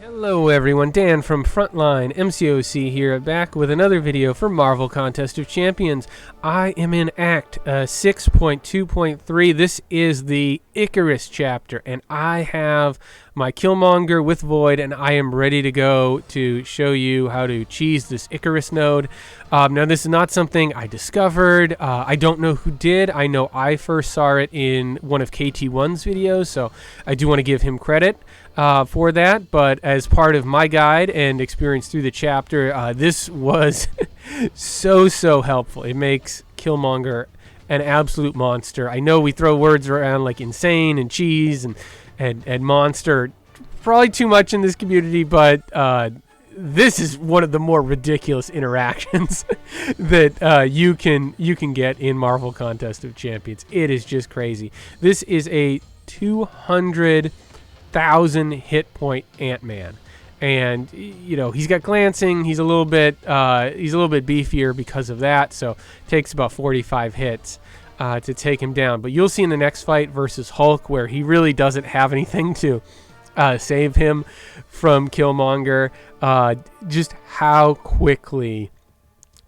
Hello everyone, Dan from Frontline MCOC here, back with another video for Marvel Contest of Champions. I am in Act 6.2.3. This is the Icarus chapter, and I have my Killmonger with Void, and I am ready to go to show you how to cheese this Icarus node. Now, this is not something I discovered. I don't know who did. I know I first saw it in one of KT1's videos, so I do want to give him credit for that. But as part of my guide and experience through the chapter, this was so helpful. It makes Killmonger an absolute monster. I know we throw words around like insane and cheese and monster, probably too much in this community, but this is one of the more ridiculous interactions that you can get in Marvel Contest of Champions. It is just crazy. This is a 200,000 hit point Ant-Man, and you know he's got glancing. He's a little bit beefier because of that, so it takes about 45 hits to take him down. But you'll see in the next fight versus Hulk where he really doesn't have anything to save him from Killmonger, just how quickly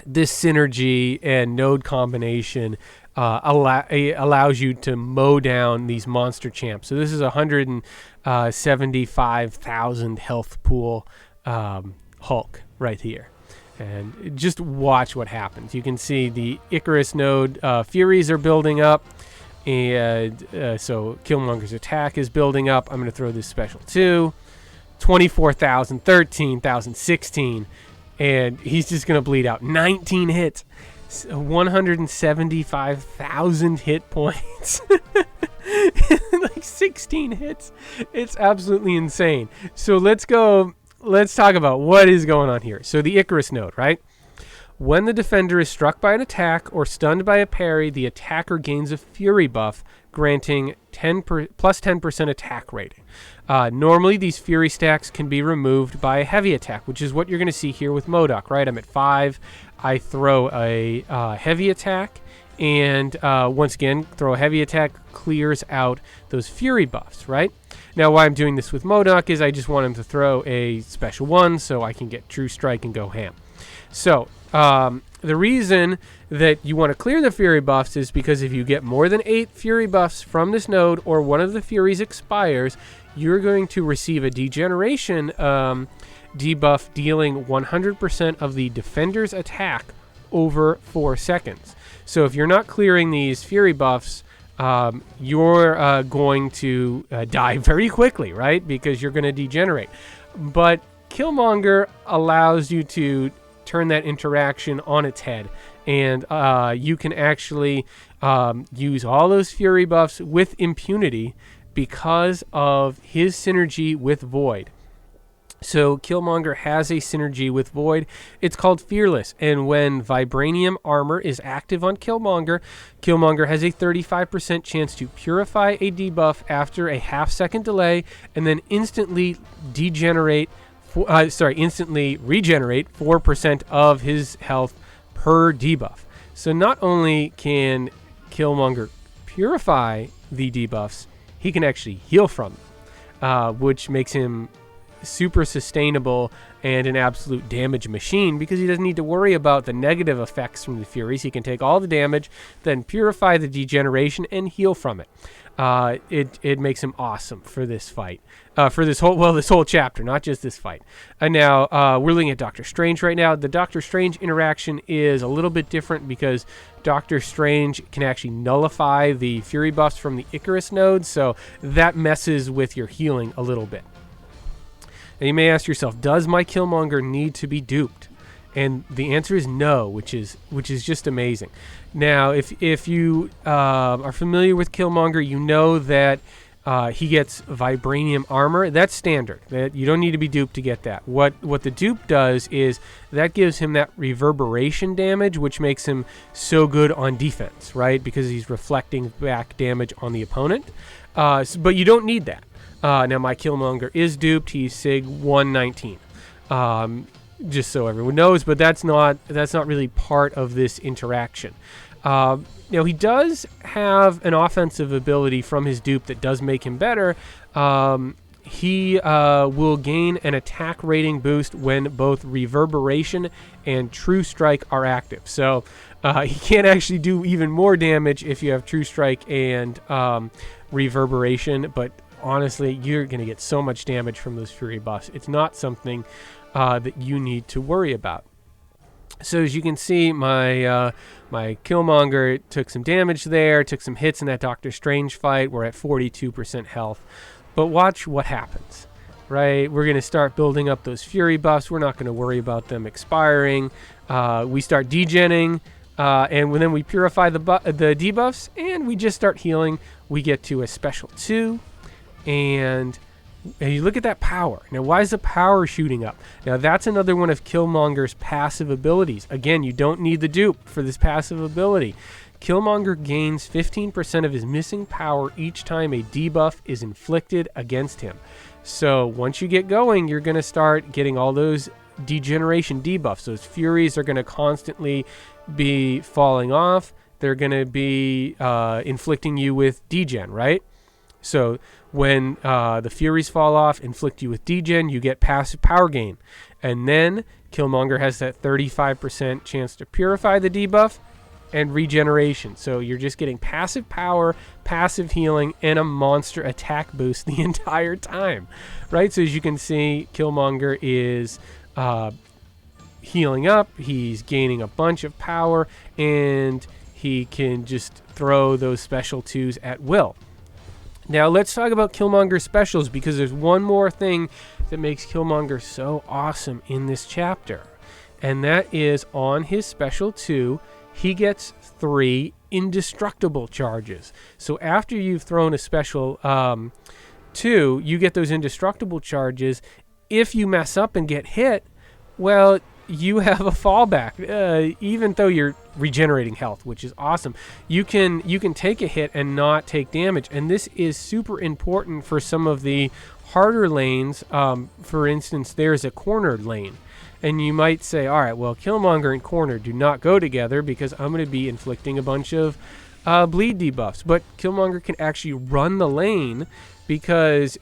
this synergy and node combination allows you to mow down these monster champs. So this is 175,000 health pool Hulk right here. And just watch what happens. You can see the Icarus node Furies are building up. And so Killmonger's attack is building up. I'm going to throw this special too. 24,000, 13,000, 16. And he's just going to bleed out. 19 hits. 175,000 hit points. Like 16 hits. It's absolutely insane. So let's talk about what is going on here. So the Icarus node, right? When the defender is struck by an attack or stunned by a parry, the attacker gains a Fury buff, granting plus 10% attack rating. Normally, these Fury stacks can be removed by a heavy attack, which is what you're going to see here with MODOK, right? I'm at 5. I throw a heavy attack, and once again, throw a heavy attack, clears out those Fury buffs, right? Now, why I'm doing this with MODOK is I just want him to throw a special one so I can get True Strike and go ham. So, the reason that you want to clear the Fury buffs is because if you get more than 8 Fury buffs from this node or one of the Furies expires, you're going to receive a degeneration debuff dealing 100% of the defender's attack over 4 seconds. So if you're not clearing these Fury buffs, you're going to die very quickly, right? Because you're going to degenerate. But Killmonger allows you to turn that interaction on its head, and you can actually use all those Fury buffs with impunity because of his synergy with Void. So Killmonger has a synergy with Void. It's called Fearless, and when Vibranium Armor is active on Killmonger, Killmonger has a 35% chance to purify a debuff after a half-second delay, and then instantly regenerate 4% of his health per debuff. So not only can Killmonger purify the debuffs, he can actually heal from them, which makes him super sustainable and an absolute damage machine because he doesn't need to worry about the negative effects from the Furies. He can take all the damage, then purify the degeneration and heal from it. It makes him awesome for this fight, for this whole chapter, not just this fight. And now we're looking at Doctor Strange right now. The Doctor Strange interaction is a little bit different because Doctor Strange can actually nullify the Fury buffs from the Icarus node, so that messes with your healing a little bit. And you may ask yourself, does my Killmonger need to be duped? And the answer is no, which is just amazing. Now, if you are familiar with Killmonger, you know that he gets Vibranium Armor. That's standard. That you don't need to be duped to get that. What the dupe does is that gives him that reverberation damage, which makes him so good on defense, right? Because he's reflecting back damage on the opponent. But you don't need that. Now, my Killmonger is duped. He's Sig 119. Just so everyone knows, but that's not really part of this interaction. He does have an offensive ability from his dupe that does make him better, he will gain an attack rating boost when both reverberation and true strike are active. So he can't actually do even more damage if you have true strike and reverberation, but honestly, you're going to get so much damage from those fury buffs. It's not something that you need to worry about. So as you can see, my Killmonger took some damage there, took some hits in that Doctor Strange fight. We're at 42% health. But watch what happens, right? We're going to start building up those fury buffs. We're not going to worry about them expiring. We start degenning, and then we purify the debuffs, and we just start healing. We get to a special 2, and you look at that power. Now, why is the power shooting up? Now, that's another one of Killmonger's passive abilities. Again, you don't need the dupe for this passive ability. Killmonger gains 15% of his missing power each time a debuff is inflicted against him. So once you get going, you're going to start getting all those degeneration debuffs. Those furies are going to constantly be falling off. They're going to be inflicting you with degen, right? So when the furies fall off, inflict you with degen, you get passive power gain. And then Killmonger has that 35% chance to purify the debuff and regeneration. So you're just getting passive power, passive healing, and a monster attack boost the entire time, right? So as you can see, Killmonger is healing up. He's gaining a bunch of power, and he can just throw those special 2s at will. Now let's talk about Killmonger's specials, because there's one more thing that makes Killmonger so awesome in this chapter, and that is on his special 2, he gets 3 indestructible charges. So after you've thrown a special 2, you get those indestructible charges. If you mess up and get hit, well, you have a fallback. Even though you're regenerating health, which is awesome, you can take a hit and not take damage. And this is super important for some of the harder lanes. For instance, there's a cornered lane. And you might say, all right, well, Killmonger and corner do not go together because I'm going to be inflicting a bunch of bleed debuffs. But Killmonger can actually run the lane, because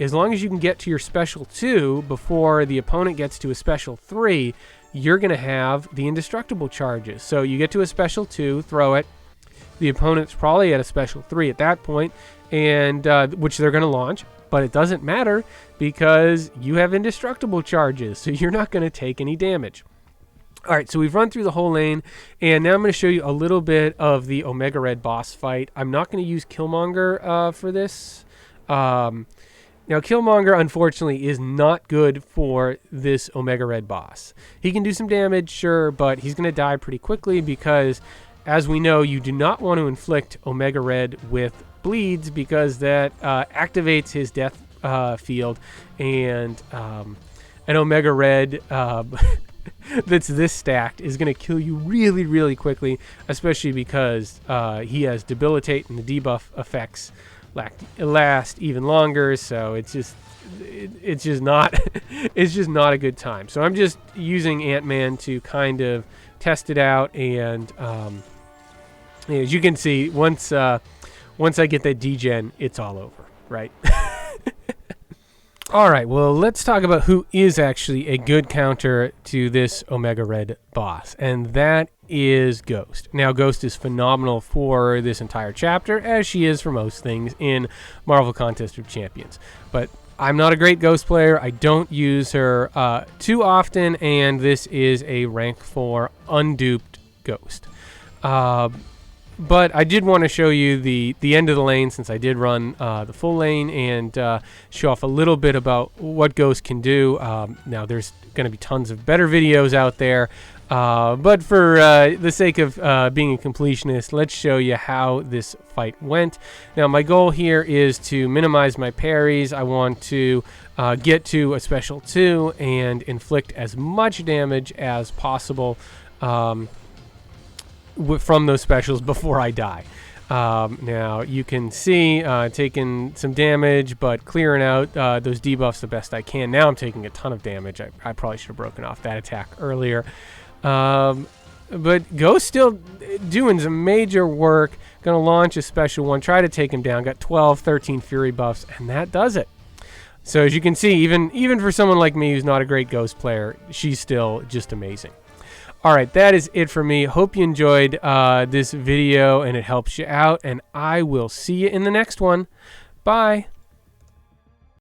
as long as you can get to your special 2 before the opponent gets to a special 3, you're going to have the indestructible charges. So you get to a special 2, throw it. The opponent's probably at a special 3 at that point, and which they're going to launch. But it doesn't matter because you have indestructible charges, so you're not going to take any damage. All right, so we've run through the whole lane, and now I'm going to show you a little bit of the Omega Red boss fight. I'm not going to use Killmonger for this. Now, Killmonger, unfortunately, is not good for this Omega Red boss. He can do some damage, sure, but he's going to die pretty quickly because, as we know, you do not want to inflict Omega Red with bleeds, because that activates his death field, and an Omega Red that's this stacked is going to kill you really, really quickly, especially because he has debilitate, and the debuff effects last even longer. So it's just not it's just not a good time. So I'm just using Ant-Man to kind of test it out, and as you can see, once I get that degen, it's all over, right? All right, well, let's talk about who is actually a good counter to this Omega Red boss, and that is Ghost. Now, Ghost is phenomenal for this entire chapter, as she is for most things in Marvel Contest of Champions. But I'm not a great Ghost player. I don't use her too often, and this is a rank 4 unduped Ghost. But I did want to show you the end of the lane, since I did run the full lane, and show off a little bit about what Ghost can do. Now, there's going to be tons of better videos out there, but for the sake of being a completionist, let's show you how this fight went. Now, my goal here is to minimize my parries. I want to get to a special 2 and inflict as much damage as possible from those specials before I die. Now you can see taking some damage, but clearing out those debuffs the best I can. Now I'm taking a ton of damage. I probably should have broken off that attack earlier. But Ghost still doing some major work. Gonna launch a special one, try to take him down. Got 12, 13 Fury buffs, and that does it. So as you can see, even for someone like me who's not a great Ghost player, she's still just amazing. All right, that is it for me. Hope you enjoyed this video and it helps you out, and I will see you in the next one. Bye.